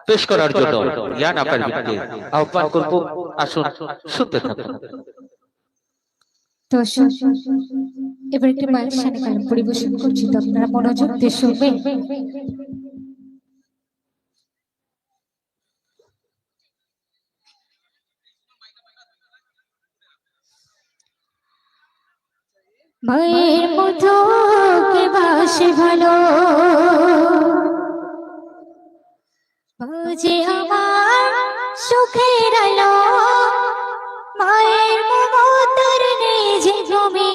পেশ করার জন্য জ্ঞান আকার ভিত্তিতে আহ্বান করব। আসুন শুনতে থাকুন। এবার একটি মায়ের সামনে কালাম পরিবেশন করছি, তো আপনারা মনোযোগ দিয়ে শুনবেন। মায়ের মতো কে বাসে ভালো, যে আমার সুখের আলো, মায়ের মমতার নেই যে জমি,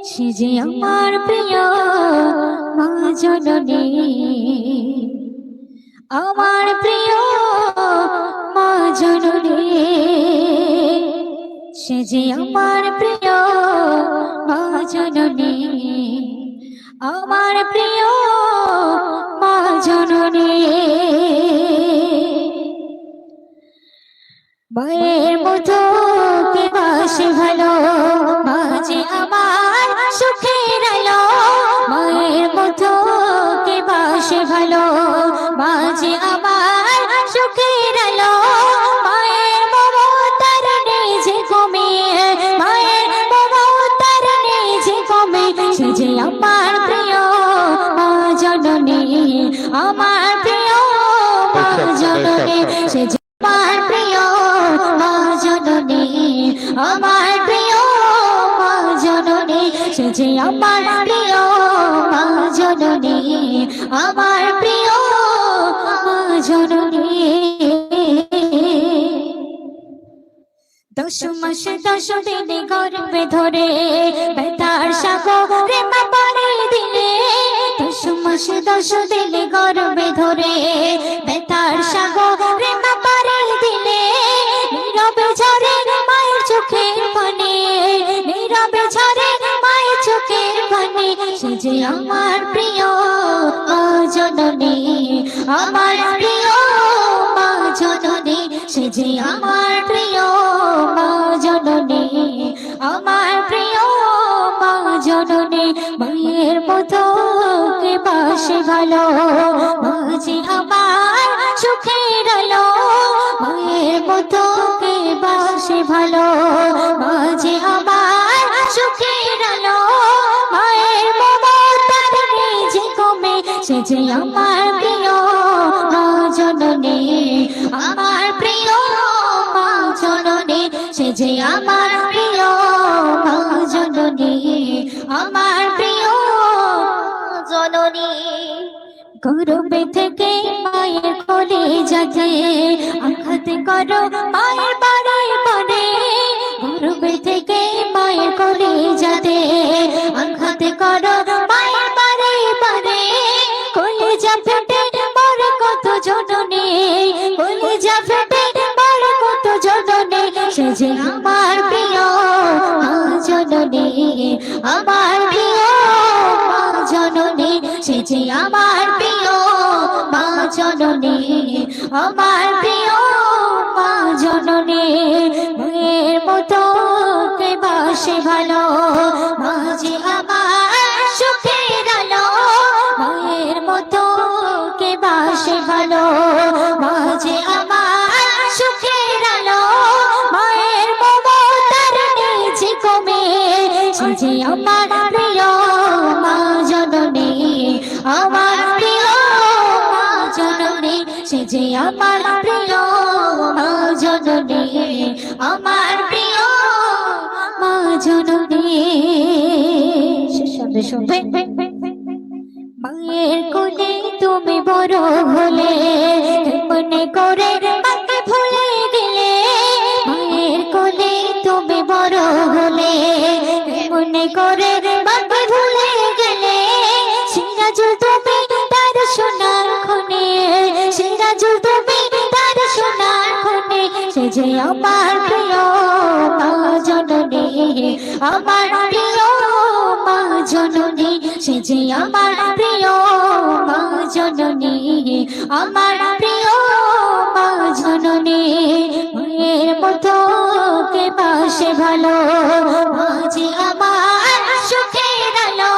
সে যে আমার প্রিয় মা জননী, আমার প্রিয় মা জননী, সে যে আমার প্রিয় মা জননী, আমার প্রিয় মা জননী। মায়ের মতো কে বাসে ভালো, মা যে আমার সুখের আলো, মায়ের মতো কে বাসে ভালো, মা যে আমার সুখের আলো, মায়ের মমতার নেই যে কমে, মায়ের মমতার নেই যে কমে, সে যে আমার প্রিয় মা জননী, আমার প্রিয় মা জননী, সে যে আমার প্রিয় মা জননী, আমার প্রিয় মা জননী, সে যে আমার প্রিয় মা জননী, আমার প্রিয় মা জননী। 10 মাস 10 দিন গর্ভে ধরে ব্যথার সাগরে মা পাড়ি দিলে, 10 মাস 10 দিন গর্ভে ধরে ব্যথার সাগরে মা পাড়ি দিলে, নীরবে ঝরে মায়ের চোখের পানি, নীরবে ঝরে মায়ের চোখের পানি, সে যে আমার প্রিয় মা জননী, আমার প্রিয় মা জননী, সে যে আমার প্রিয় মা জননী, আমার প্রিয় মা জননী। মায়ের মতো কে বাসে ভালো, মা যে আমার সুখের আলো, মায়ের মতো কে বাসে ভালো, মা যে আমার সুখের আলো, মায়ের মমতার নেই যে কমে, সে যে আমার প্রিয় মা জননী, আমার প্রিয় মা জননী, সে যে আমার প্রিয় মা জননী, আমার প্রিয় জননী। গর্ভে থেকে মায়ের কোলে যাতে আঘাত করো মায়ের বাড়ি পড়ে, গর্ভে থেকে মায়ের কোলে যাতে আঘাত করো মায়ের বাড়ি পড়ে, কোলে যা ফেটে মরে কত জননী, কোলে যা ফেটে মরে কত জননী, সে যে আমার প্রিয় মা জননী, আমার প্রিয় মা জননী, সে যে আমার প্রিয় মা জননী, আমার প্রিয় মা জননী। মায়ের মতো কে বাসে ভালো, মা যে আমার সুখের আলো, মায়ের মতো কে বাসে ভালো, মা যে আমার সুখের আলো, মায়ের মমতার নেই যে কমে, সে যে আমার প্রিয় মা জননী, আমার প্রিয় মা জননী, সে যে আমার প্রিয় মা জননী, আমার প্রিয় মা জননী। শুনবে মায়ের কোলে তুমি বড় হলে, মনে করে মাকে ভুলে গেলে, মায়ের কোলে তুমি বড় হলে, মনে করে মাকে ভুলে গেলে, সিরাজুল তুমি তার সোনার খনে, সিরাজুল তুমি তার সোনার খনে, সে যে আমার প্রিয় মা জননী, আমার প্রিয় মা জননী, সে যে আমার প্রিয় মা জননী, আমার প্রিয় মা জননী। মায়ের মতো কে বাসে ভালো, মা যে আমার সুখের আলো,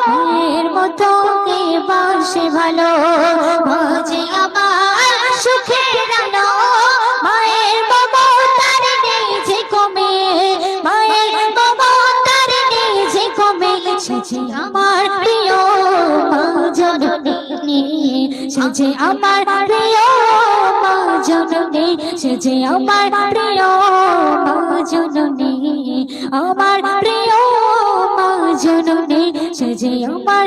মায়ের মতো কে বাসে ভালো, মা জননী সে যে আমার প্রিয় মা জননী সে যে আমার প্রিয় মা জননী আমার প্রিয় মা জননী সে যে আমার